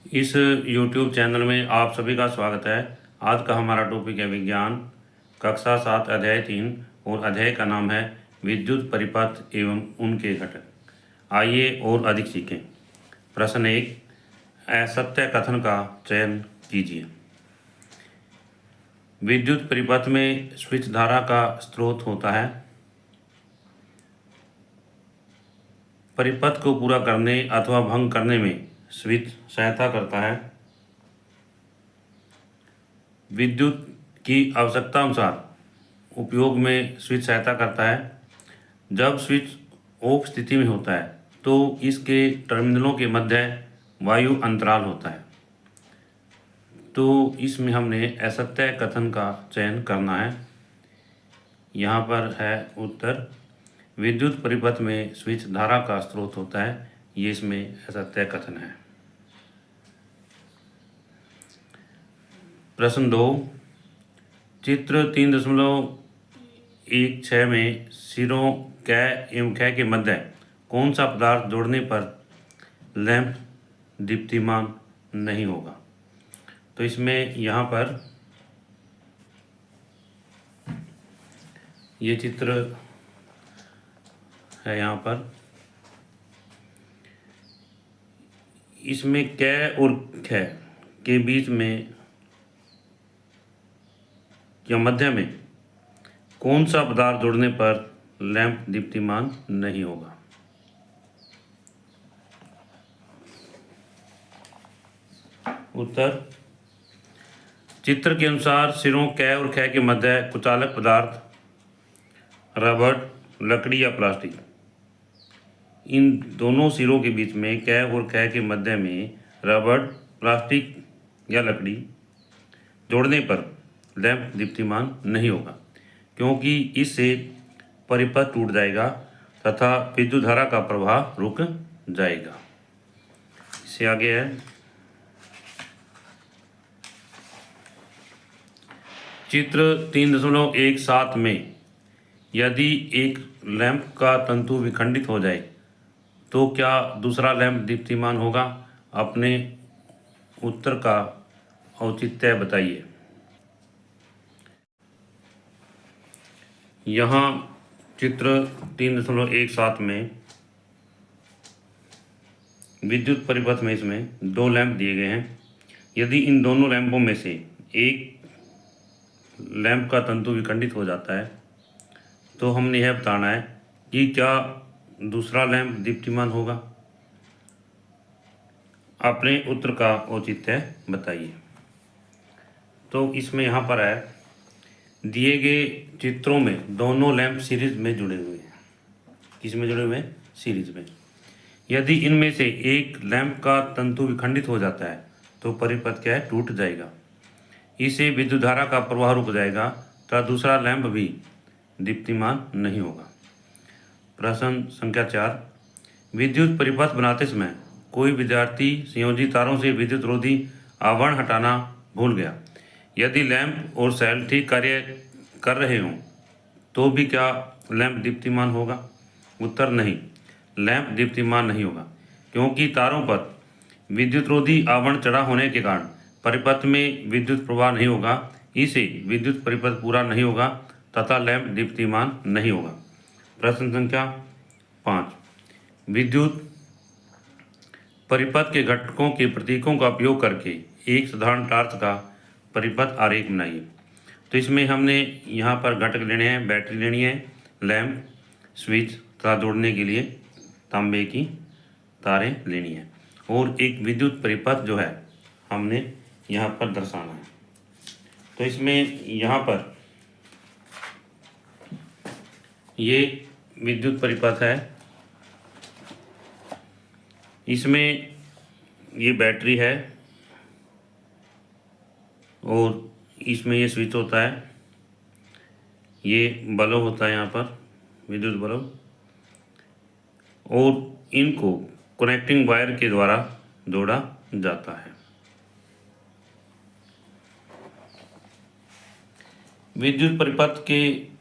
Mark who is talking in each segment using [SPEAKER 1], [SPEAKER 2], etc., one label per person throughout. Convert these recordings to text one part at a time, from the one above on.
[SPEAKER 1] इस YouTube channel में आप सभी का स्वागत है। आज का हमारा टॉपिक है विज्ञान, कक्षा 7 अध्याय 3 और अध्याय का नाम है विद्युत परिपथ एवं उनके घटक। आइए और अधिक सीखें। प्रश्न 1, असत्य कथन का चयन कीजिए। विद्युत परिपथ में स्विच धारा का स्रोत होता है। परिपथ को पूरा करने अथवा भंग करने में स्विच सहायता करता है। विद्युत की आवश्यकता अनुसार उपयोग में स्विच सहायता करता है। जब स्विच ऑफ स्थिति में होता है तो इसके टर्मिनलों के मध्य वायु अंतराल होता है। तो इसमें हमने असत्य कथन का चयन करना है। यहाँ पर है उत्तर, विद्युत परिपथ में स्विच धारा का स्रोत होता है। ये इसमें असत्य कथन है। प्रश्न 2, चित्र 3.16 में सिरों कै एवं कै के मध्य कौन सा पदार्थ जोड़ने पर लैंप दीप्तिमान नहीं होगा। तो इसमें यहाँ पर ये चित्र है। यहाँ पर इसमें कै और कै के बीच में या मध्य में कौन सा पदार्थ जोड़ने पर लैंप दीप्तिमान नहीं होगा। उत्तर, चित्र के अनुसार सिरों कै और कै के मध्य कुचालक पदार्थ रबड़, लकड़ी या प्लास्टिक। इन दोनों सिरों के बीच में कै और कै के मध्य में रबड़, प्लास्टिक या लकड़ी जोड़ने पर लैंप दीप्तिमान नहीं होगा, क्योंकि इससे परिपथ टूट जाएगा तथा विद्युत धारा का प्रवाह रुक जाएगा। इससे आगे है चित्र 3.17 में यदि एक लैंप का तंतु विखंडित हो जाए तो क्या दूसरा लैंप दीप्तिमान होगा। अपने उत्तर का औचित्य बताइए। यहाँ चित्र 3.17 में विद्युत परिपथ में इसमें दो लैंप दिए गए हैं। यदि इन दोनों लैंपों में से एक लैंप का तंतु विखंडित हो जाता है तो हमने यह बताना है कि क्या दूसरा लैंप दीप्तिमान होगा। अपने उत्तर का औचित्य बताइए। तो इसमें यहाँ पर है, दिए गए चित्रों में दोनों लैंप सीरीज में जुड़े हुए हैं। किस में जुड़े हुए हैं? सीरीज में। यदि इनमें से एक लैंप का तंतु विखंडित हो जाता है तो परिपथ क्या है? टूट जाएगा। इससे विद्युत धारा का प्रवाह रुक जाएगा तथा दूसरा लैंप भी दीप्तिमान नहीं होगा। प्रश्न संख्या 4, विद्युत परिपथ बनाते समय कोई विद्यार्थी संयोजी तारों से विद्युत रोधी आवरण हटाना भूल गया। यदि लैंप और सेल ठीक कार्य कर रहे हों तो भी क्या लैंप दीप्तिमान होगा। उत्तर, नहीं, लैंप दीप्तिमान नहीं होगा, क्योंकि तारों पर विद्युत रोधी आवरण चढ़ा होने के कारण परिपथ में विद्युत प्रवाह नहीं होगा। इसे विद्युत परिपथ पूरा नहीं होगा तथा लैंप दीप्तिमान नहीं होगा। प्रश्न संख्या 5, विद्युत परिपथ के घटकों के प्रतीकों का उपयोग करके एक साधारण टार्च का परिपथ आरेख बनाइए। तो इसमें हमने यहाँ पर घटक लेने हैं, बैटरी लेनी है, लैंप, स्विच तथा जोड़ने के लिए तांबे की तारें लेनी है और एक विद्युत परिपथ जो है हमने यहाँ पर दर्शाना है। तो इसमें यहाँ पर ये विद्युत परिपथ है, इसमें ये बैटरी है और इसमें ये स्विच होता है, ये बल्ब होता है यहाँ पर विद्युत बल्ब, और इनको कनेक्टिंग वायर के द्वारा जोड़ा जाता है। विद्युत परिपथ के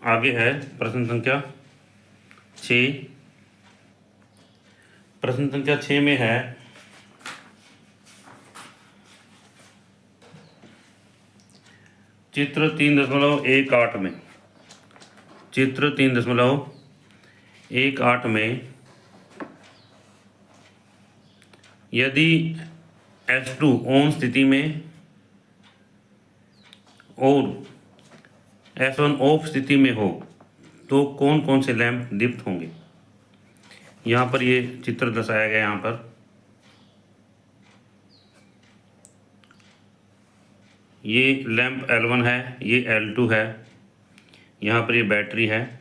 [SPEAKER 1] आगे है प्रश्न संख्या 6, प्रश्न संख्या 6 में है चित्र 3.18 में, चित्र 3.18 में यदि S2 ऑन स्थिति में और S1 ऑफ स्थिति में हो तो कौन कौन से लैंप दीप्त होंगे। यहाँ पर ये चित्र दर्शाया गया। यहाँ पर ये लैंप L1 है, ये L2 है, यहाँ पर ये बैटरी है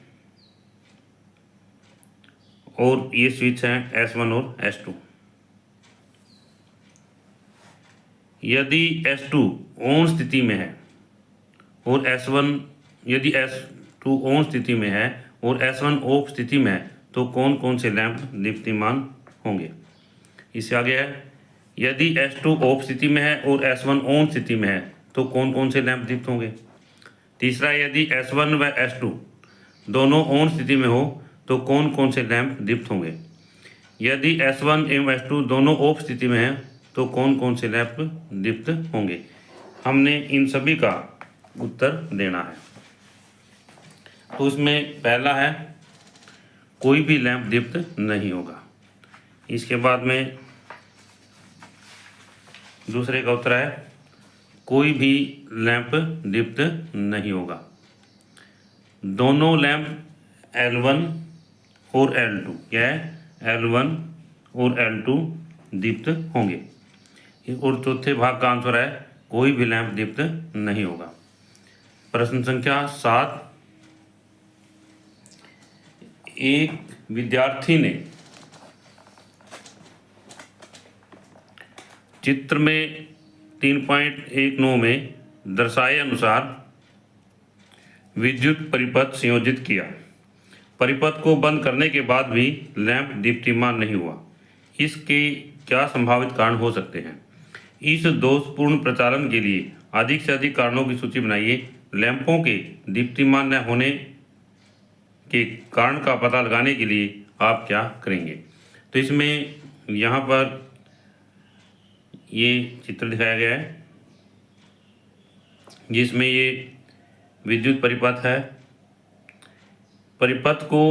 [SPEAKER 1] और ये स्विच है S1 और S2। यदि S2 ऑन स्थिति में है और S1, यदि S2 ऑन स्थिति में है और S1 ऑफ स्थिति में है तो कौन कौन से लैंप दीप्तिमान होंगे। इससे आगे है यदि S2 ऑफ स्थिति में है और S1 ऑन स्थिति में है तो कौन कौन से लैंप दीप्त होंगे। तीसरा, यदि S1 व S2 दोनों ऑन स्थिति में हो तो कौन कौन से लैंप दीप्त होंगे। यदि S1 एवं S2 दोनों ऑफ स्थिति में है तो कौन कौन से लैंप दीप्त होंगे। हमने इन सभी का उत्तर देना है। तो इसमें पहला है कोई भी लैंप दीप्त नहीं होगा। इसके बाद में दूसरे का उत्तर है कोई भी लैंप दीप्त नहीं होगा। दोनों लैंप L1 और L2, क्या है, L1 और L2 दीप्त होंगे। और चौथे भाग का आंसर है कोई भी लैंप दीप्त नहीं होगा। प्रश्न संख्या 7, एक विद्यार्थी ने चित्र में 3.19 में दर्शाए अनुसार विद्युत परिपथ संयोजित किया। परिपथ को बंद करने के बाद भी लैंप दीप्तिमान नहीं हुआ। इसके क्या संभावित कारण हो सकते हैं। इस दोषपूर्ण प्रचालन के लिए अधिक से अधिक कारणों की सूची बनाइए। लैंपों के दीप्तिमान न होने के कारण का पता लगाने के लिए आप क्या करेंगे। तो इसमें यहाँ पर ये चित्र दिखाया गया है जिसमें ये विद्युत परिपथ है। परिपथ को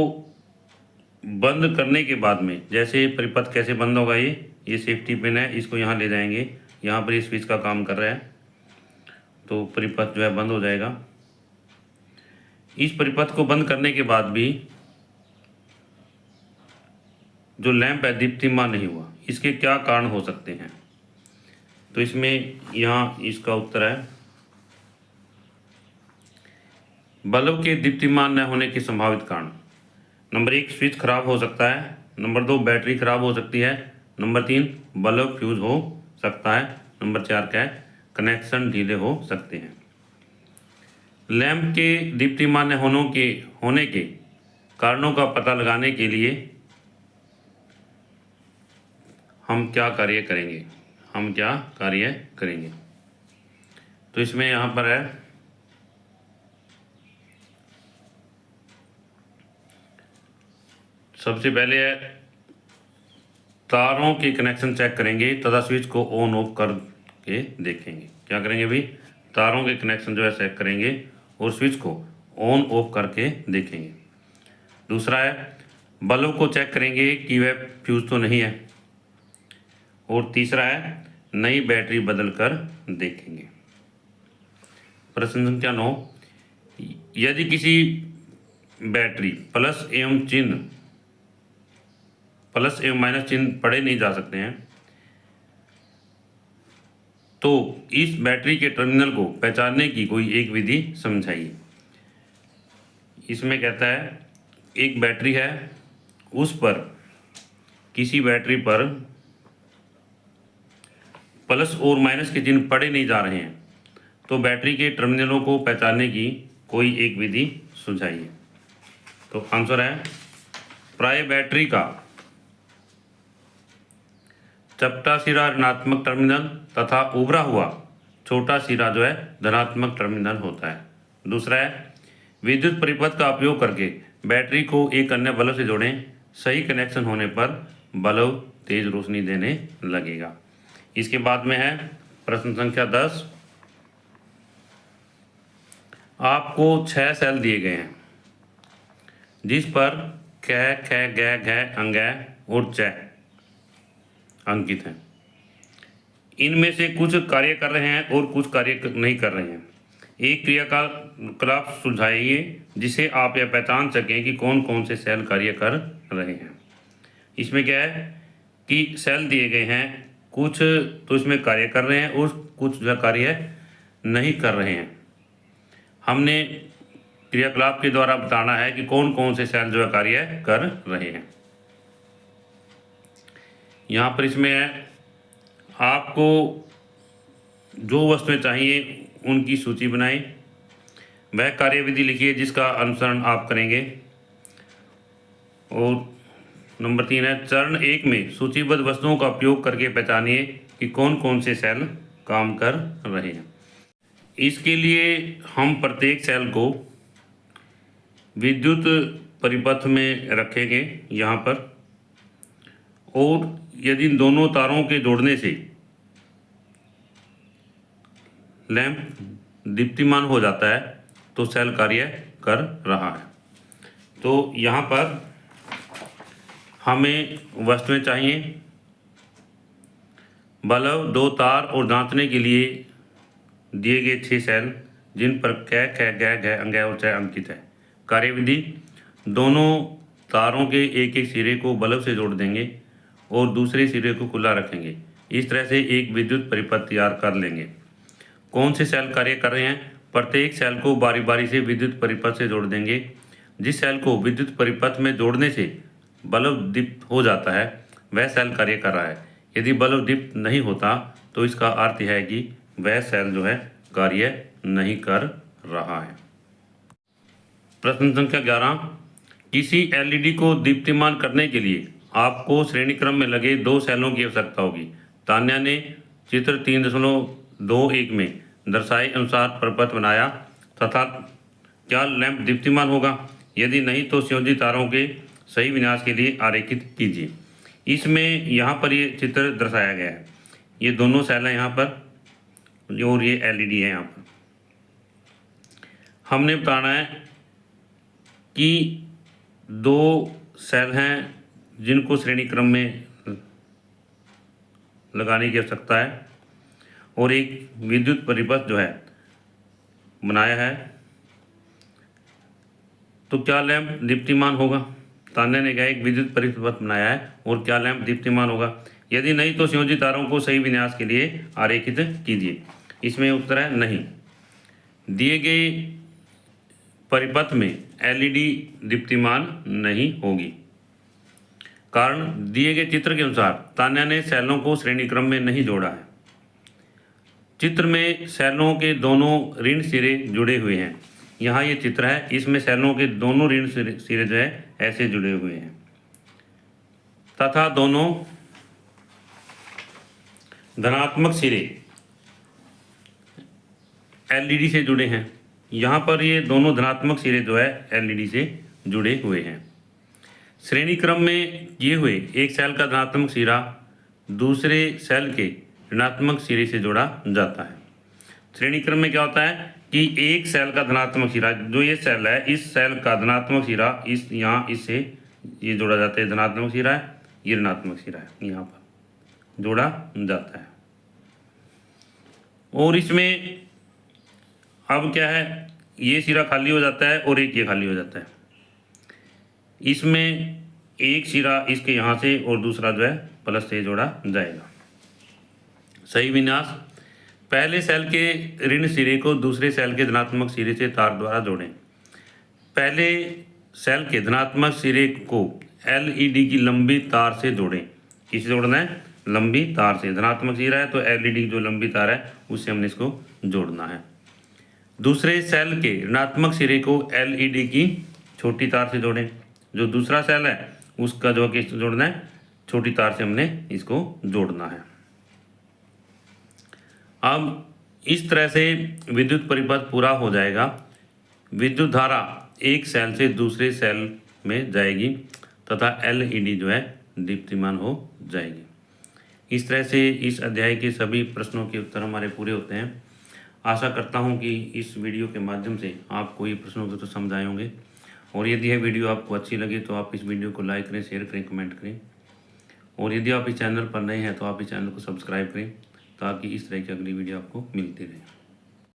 [SPEAKER 1] बंद करने के बाद में, जैसे परिपथ कैसे बंद होगा, ये सेफ्टी पिन है, इसको यहाँ ले जाएंगे। यहाँ पर ये स्विच का काम कर रहा है तो परिपथ जो है बंद हो जाएगा। इस परिपथ को बंद करने के बाद भी जो लैंप है दीप्तिमान नहीं हुआ। इसके क्या कारण हो सकते हैं। तो इसमें यहाँ इसका उत्तर है बल्ब के दीप्तिमान न होने के संभावित कारण। नंबर 1, स्विच खराब हो सकता है। नंबर 2, बैटरी खराब हो सकती है। नंबर 3, बल्ब फ्यूज हो सकता है। नंबर 4 क्या है, कनेक्शन ढीले हो सकते हैं। लैंप के दीप्तिमान न होने के कारणों का पता लगाने के लिए हम क्या कार्य करेंगे। तो इसमें यहाँ पर है सबसे पहले है तारों के कनेक्शन चेक करेंगे तथा स्विच को ऑन ऑफ करके देखेंगे। क्या करेंगे भाई, तारों के कनेक्शन जो है चेक करेंगे और स्विच को ऑन ऑफ करके देखेंगे। दूसरा है बल्ब को चेक करेंगे कि वह फ्यूज तो नहीं है। और तीसरा है नई बैटरी बदल कर देखेंगे। प्रश्न संख्या 9, यदि किसी बैटरी प्लस एवं माइनस चिन्ह पढ़े नहीं जा सकते हैं तो इस बैटरी के टर्मिनल को पहचानने की कोई एक विधि समझाइए। इसमें कहता है एक बैटरी है, उस पर किसी बैटरी पर प्लस और माइनस के चिन्ह पढ़े नहीं जा रहे हैं तो बैटरी के टर्मिनलों को पहचानने की कोई एक विधि सुझाइए। तो आंसर है प्राय बैटरी का चपटा सिरा ऋणात्मक टर्मिनल तथा उभरा हुआ छोटा सिरा जो है धनात्मक टर्मिनल होता है। दूसरा है विद्युत परिपथ का उपयोग करके बैटरी को एक अन्य बल्ब से जोड़ें। सही कनेक्शन होने पर बल्ब तेज रोशनी देने लगेगा। इसके बाद में है प्रश्न संख्या 10। आपको 6 सेल दिए गए हैं जिस पर क, ख, ग, घ, अंग और च अंकित हैं। इनमें से कुछ कार्य कर रहे हैं और कुछ कार्य नहीं कर रहे हैं। एक क्रियाकलाप सुलझाइए जिसे आप यह पहचान सकें कि कौन कौन से सेल कार्य कर रहे हैं। इसमें क्या है कि सेल दिए गए हैं, कुछ तो इसमें कार्य कर रहे हैं और कुछ जो कार्य नहीं कर रहे हैं। हमने क्रियाकलाप के द्वारा बताना है कि कौन कौन से सेल जो है कार्य कर रहे हैं। यहाँ पर इसमें है, आपको जो वस्तुएं चाहिए उनकी सूची बनाएं। वह कार्यविधि लिखिए जिसका अनुसरण आप करेंगे। और नंबर 3 है, चरण 1 में सूचीबद्ध वस्तुओं का उपयोग करके पहचानिए कि कौन कौन से सेल काम कर रहे हैं। इसके लिए हम प्रत्येक सेल को विद्युत परिपथ में रखेंगे यहाँ पर, और यदि दोनों तारों के जोड़ने से लैंप दीप्तिमान हो जाता है तो सेल कार्य कर रहा है। तो यहाँ पर हमें वस्तुएं चाहिए, बल्ब, 2 तार और जांचने के लिए दिए गए 6 सेल जिन पर क, ख, ग, घ, अंग और च अंकित है। कार्यविधि, दोनों तारों के एक एक सिरे को बल्ब से जोड़ देंगे और दूसरे सिरे को खुला रखेंगे। इस तरह से एक विद्युत परिपथ तैयार कर लेंगे। कौन से सेल कार्य कर रहे हैं? प्रत्येक सेल को बारी बारी से विद्युत परिपथ से जोड़ देंगे। जिस सेल को विद्युत परिपथ में जोड़ने से बल्ब दीप्त हो जाता है वह सेल कार्य कर रहा है। यदि बल्ब दीप्त नहीं होता तो इसका अर्थ है कि वह सेल जो है कार्य नहीं कर रहा है। प्रश्न संख्या 11, किसी एलईडी को दीप्तिमान करने के लिए आपको श्रेणी क्रम में लगे 2 सेलों की आवश्यकता होगी। तान्या ने चित्र 3.21 में दर्शाए अनुसार परिपथ बनाया तथा क्या लैंप दीप्तिमान होगा? यदि नहीं तो संयोजित तारों के सही विन्यास के लिए आरेखित कीजिए। इसमें यहाँ पर ये चित्र दर्शाया गया है। ये दोनों सेल हैं यहाँ पर और ये एलईडी है। यहाँ पर हमने बताना है कि 2 सेल हैं जिनको श्रेणी क्रम में लगाने की आवश्यकता है और एक विद्युत परिपथ जो है बनाया है। तो क्या लैंप दीप्तिमान होगा? तान्या ने कहा एक विद्युत परिपथ बनाया है और क्या लैंप दीप्तिमान होगा? यदि नहीं तो संयोजित तारों को सही विन्यास के लिए आरेखित कीजिए। इसमें उत्तर है नहीं। दिए गए परिपथ में एलईडी दीप्तिमान नहीं होगी। कारण दिए गए चित्र के अनुसार तान्या ने सेलों को श्रेणी क्रम में नहीं जोड़ा है। चित्र में सेलों के दोनों ऋण सिरे जुड़े हुए हैं। यहाँ ये चित्र है, इसमें सेलों के दोनों ऋण सिरे जो है ऐसे जुड़े हुए हैं तथा दोनों धनात्मक सिरे एलईडी से जुड़े हैं। यहाँ पर ये दोनों धनात्मक सिरे जो है एलईडी से जुड़े हुए हैं। श्रेणी क्रम में किए हुए एक सेल का धनात्मक सिरा दूसरे सेल के ऋणात्मक सिरे से जोड़ा जाता है। श्रेणी क्रम में क्या होता है कि एक सेल का धनात्मक सिरा, जो ये सेल है इस सेल का धनात्मक सिरा इस यहाँ इससे ये जोड़ा जाता है, धनात्मक सिरा है, ये ऋणात्मक सिरा है, यहाँ पर जोड़ा जाता है। और इसमें अब क्या है, ये सिरा खाली हो जाता है और एक ये खाली हो जाता है। इसमें एक सिरा इसके यहाँ से और दूसरा जो है प्लस से जोड़ा जाएगा। सही विन्यास, पहले सेल के ऋण सिरे को दूसरे सेल के धनात्मक सिरे से तार द्वारा जोड़ें। पहले सेल के धनात्मक सिरे को एलईडी की लंबी तार से जोड़ें। किससे जोड़ना है? लंबी तार से। धनात्मक सिरा है तो एलईडी जो लंबी तार है उससे हमने इसको जोड़ना है। दूसरे सेल के ऋणात्मक सिरे को एलईडी की छोटी तार से जोड़ें। जो दूसरा सेल है उसका जो किस जोड़ना है? छोटी तार से हमने इसको जोड़ना है। अब इस तरह से विद्युत परिपथ पूरा हो जाएगा। विद्युत धारा एक सेल से दूसरे सेल में जाएगी तथा एलईडी जो है दीप्तिमान हो जाएगी। इस तरह से इस अध्याय के सभी प्रश्नों के उत्तर हमारे पूरे होते हैं। आशा करता हूँ कि इस वीडियो के माध्यम से आपको ये प्रश्नों के तो समझ आए होंगे, और यदि यह वीडियो आपको अच्छी लगे तो आप इस वीडियो को लाइक करें, शेयर करें, कमेंट करें, और यदि आप इस चैनल पर नए हैं तो आप इस चैनल को सब्सक्राइब करें ताकि इस तरह की अगली वीडियो आपको मिलती रहे।